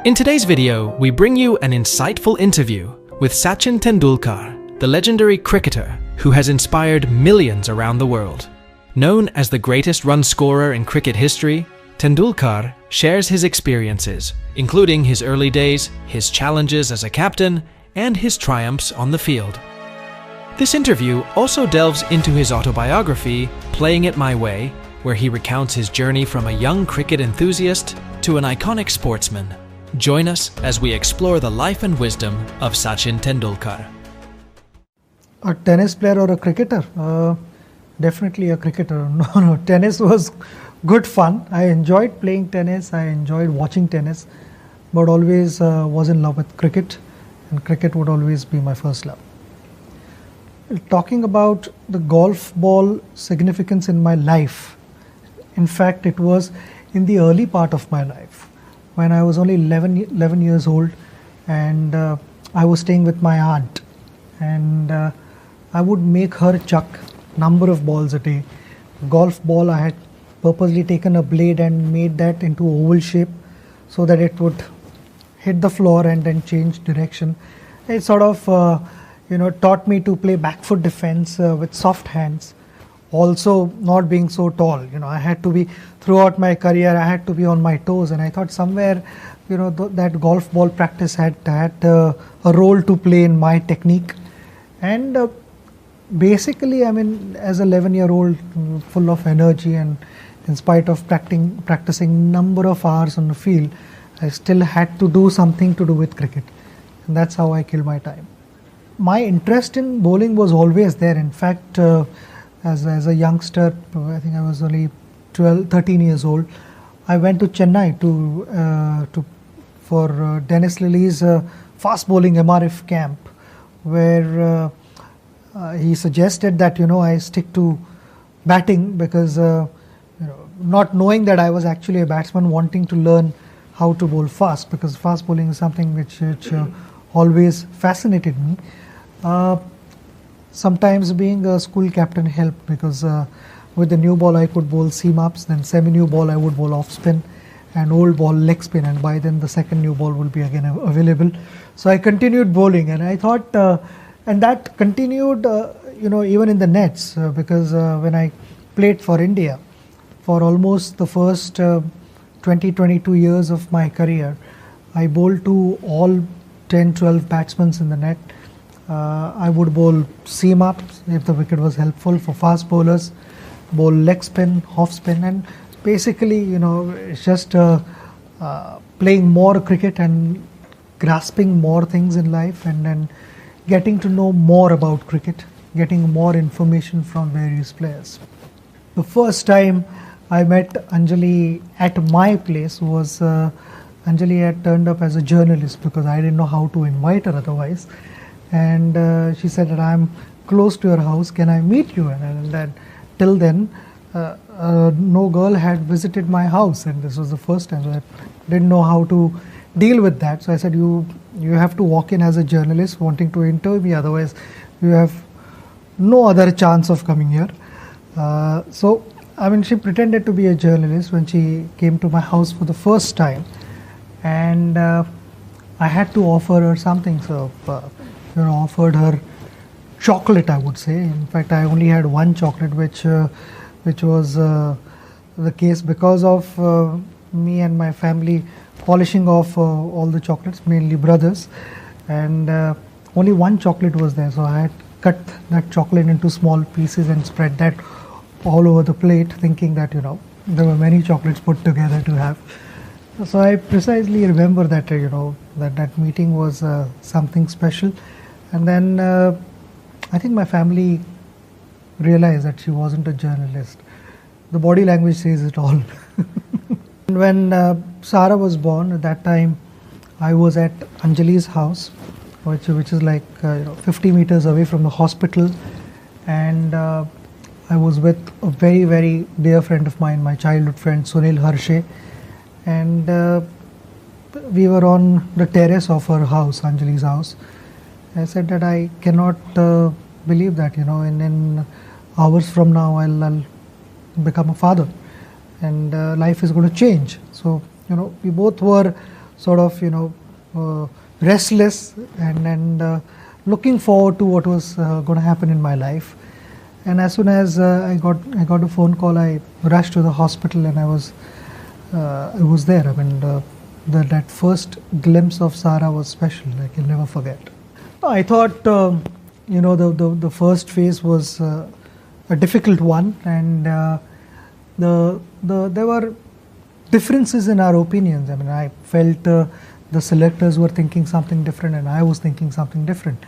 In today's video, we bring you an insightful interview with Sachin Tendulkar, the legendary cricketer who has inspired millions around the world. Known as the greatest run scorer in cricket history, Tendulkar shares his experiences, including his early days, his challenges as a captain, and his triumphs on the field. This interview also delves into his autobiography, Playing It My Way, where he recounts his journey from a young cricket enthusiast to an iconic sportsman. Join us as we explore the life and wisdom of Sachin Tendulkar. A tennis player or a cricketer? Definitely a cricketer. No, tennis was good fun. I enjoyed playing tennis, I enjoyed watching tennis, but always was in love with cricket, and cricket would always be my first love. Talking about the golf ball significance in my life, in fact it was in the early part of my life when I was only 11 years old, and I was staying with my aunt, and I would make her chuck number of balls a day. Golf ball, I had purposely taken a blade and made that into oval shape so that it would hit the floor and then change direction. It sort of taught me to play back foot defense with soft hands. Also, not being so tall, I had to be, throughout my career, I had to be on my toes, and I thought somewhere, that golf ball practice had a role to play in my technique. And basically, as an 11-year-old, full of energy, and in spite of practicing number of hours on the field, I still had to do something to do with cricket, and that's how I killed my time. My interest in bowling was always there. In fact, as a youngster, I think I was only 13 years old, I went to Chennai for Dennis Lilly's fast bowling MRF camp, where he suggested that I stick to batting because not knowing that I was actually a batsman, wanting to learn how to bowl fast, because fast bowling is something which always fascinated me. Sometimes being a school captain helped, because with the new ball I could bowl seam-ups, then semi-new ball I would bowl off-spin, and old ball leg spin, and by then the second new ball will be again available. So I continued bowling, and I thought, and that continued even in the nets, because when I played for India for almost the first 22 years of my career, I bowled to all 10-12 batsmen in the net. I would bowl seam-ups if the wicket was helpful for fast bowlers, bowl leg spin, off spin, and basically, it's just playing more cricket and grasping more things in life, and then getting to know more about cricket, getting more information from various players. The first time I met Anjali at my place was Anjali had turned up as a journalist, because I didn't know how to invite her otherwise. And she said that I'm close to your house, can I meet you? And then till then, no girl had visited my house, and this was the first time, so I didn't know how to deal with that. So I said, you have to walk in as a journalist wanting to interview me, otherwise you have no other chance of coming here. So she pretended to be a journalist when she came to my house for the first time, and I had to offer her something. So offered her chocolate, I would say. In fact, I only had one chocolate, which was the case because of me and my family polishing off all the chocolates, mainly brothers, and only one chocolate was there. So I had cut that chocolate into small pieces and spread that all over the plate, thinking that there were many chocolates put together to have. So I precisely remember that that meeting was something special. And then I think my family realized that she wasn't a journalist. The body language says it all. When Sara was born, at that time I was at Anjali's house, which is like 50 meters away from the hospital, and I was with a very, very dear friend of mine, my childhood friend Sunil Harshe, and we were on the terrace of her house, Anjali's house. I said that I cannot believe that, in hours from now I'll become a father, and life is going to change. So, we both were sort of, restless and looking forward to what was going to happen in my life. And as soon as I got a phone call, I rushed to the hospital, and I was there. I mean, that first glimpse of Sara was special. I can never forget. I thought, the first phase was a difficult one, and there were differences in our opinions. I mean, I felt the selectors were thinking something different, and I was thinking something different,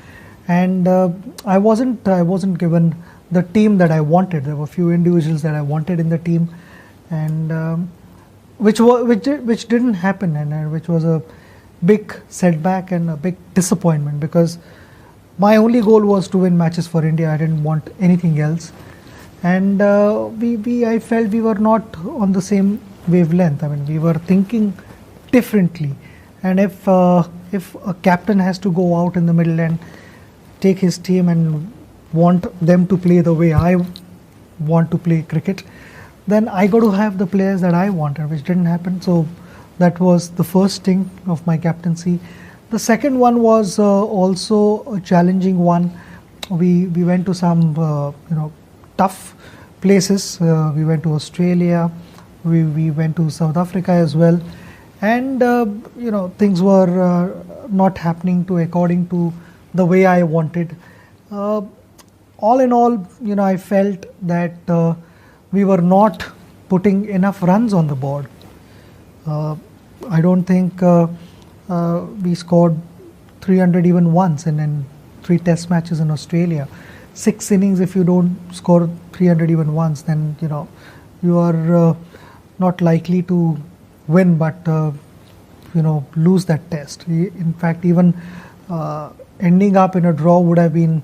and I wasn't given the team that I wanted. There were few individuals that I wanted in the team, and which didn't happen, and which was a big setback and a big disappointment, because my only goal was to win matches for India. I didn't want anything else, and I felt we were not on the same wavelength. I mean, we were thinking differently, and if a captain has to go out in the middle and take his team and want them to play the way I want to play cricket, then I got to have the players that I wanted, which didn't happen. So that was the first thing of my captaincy. The second one was also a challenging one. We went to some tough places. We went to Australia. We went to South Africa as well, and things were not happening according to the way I wanted. All in all, I felt that we were not putting enough runs on the board. I don't think we scored 300 even once in 3 test matches in Australia. 6 innings, if you don't score 300 even once, then you are not likely to win, but lose that test. In fact, even ending up in a draw would have been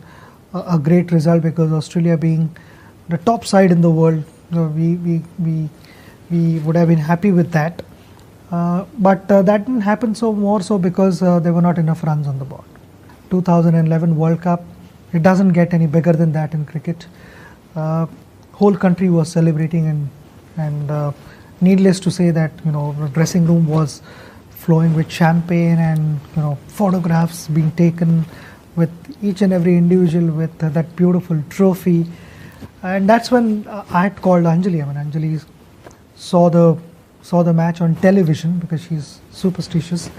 a great result, because Australia being the top side in the world, we would have been happy with that. But that didn't happen, more so because there were not enough runs on the board. 2011 World Cup, it doesn't get any bigger than that in cricket. Whole country was celebrating, and needless to say that the dressing room was flowing with champagne, and photographs being taken with each and every individual with that beautiful trophy. And that's when I had called Anjali. I mean, Anjali saw the match on television, because she's superstitious,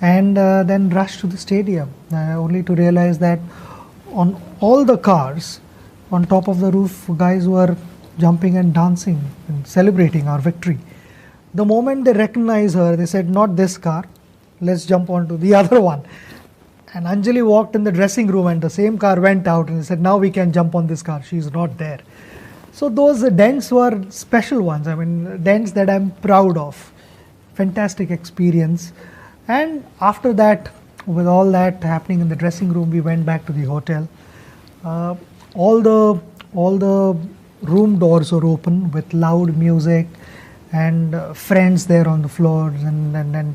and then rushed to the stadium, only to realize that on all the cars on top of the roof, guys were jumping and dancing and celebrating our victory. The moment they recognized her, they said, "Not this car, let's jump onto the other one." And Anjali walked in the dressing room, and the same car went out, and they said, "Now we can jump on this car, she's not there." So those dents were special ones. I mean, dents that I'm proud of. Fantastic experience. And after that, with all that happening in the dressing room, we went back to the hotel. All the room doors were open with loud music, and friends there on the floors, and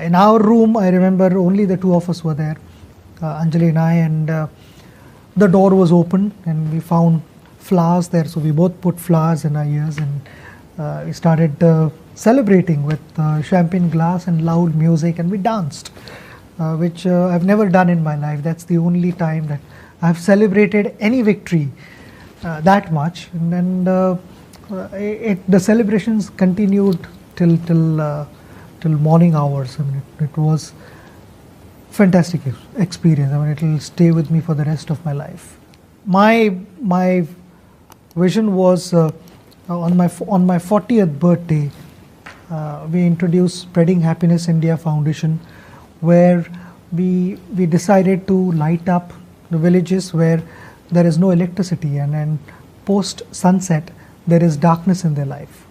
in our room, I remember only the two of us were there, Anjali and I, and the door was open, and we found flowers there, so we both put flowers in our ears, and we started celebrating with champagne glass and loud music, and we danced, which I've never done in my life. That's the only time that I've celebrated any victory that much, and then the celebrations continued till morning hours. I mean, it was fantastic experience. I mean, it will stay with me for the rest of my life. My vision was on my 40th birthday, we introduced Spreading Happiness India Foundation, where we decided to light up the villages where there is no electricity, and post sunset there is darkness in their life.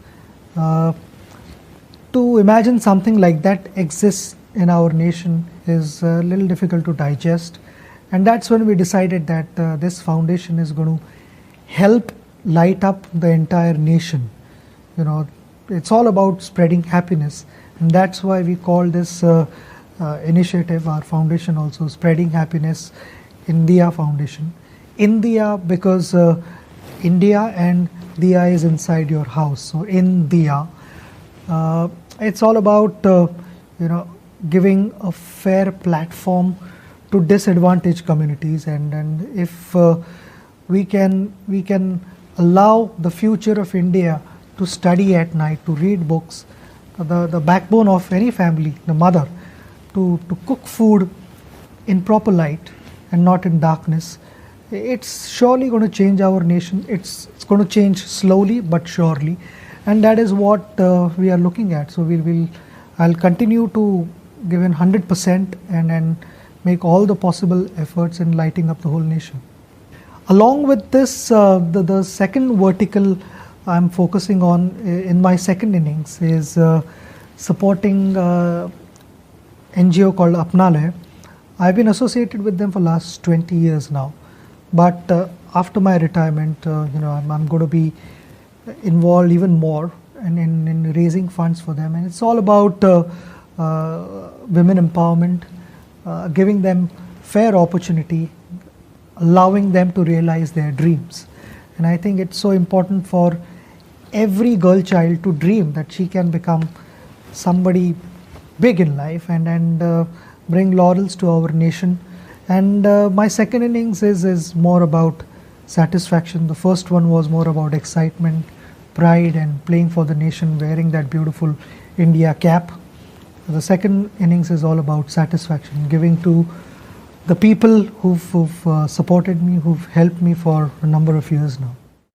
To imagine something like that exists in our nation is a little difficult to digest, and that's when we decided that this foundation is going to help light up the entire nation. It's all about spreading happiness, and that's why we call this initiative, our foundation also, Spreading Happiness India Foundation. India, because India and Diya is inside your house, so in Diya. It's all about giving a fair platform to disadvantaged communities, and if we can allow the future of India to study at night, to read books, the backbone of any family, the mother, to cook food in proper light and not in darkness, it's surely going to change our nation. It's going to change slowly but surely, and that is what we are looking at. So I'll continue to give in 100% and make all the possible efforts in lighting up the whole nation. Along with this, the second vertical I'm focusing on in my second innings is supporting NGO called Apnalaya. I've been associated with them for last 20 years now, but after my retirement, I'm going to be involved even more in raising funds for them, and it's all about women empowerment, giving them fair opportunity, allowing them to realize their dreams. And I think it's so important for every girl child to dream that she can become somebody big in life and bring laurels to our nation. And my second innings is more about satisfaction. The first one was more about excitement, pride, and playing for the nation, wearing that beautiful India cap. The second innings is all about satisfaction, giving to the people who've supported me, who've helped me for a number of years now.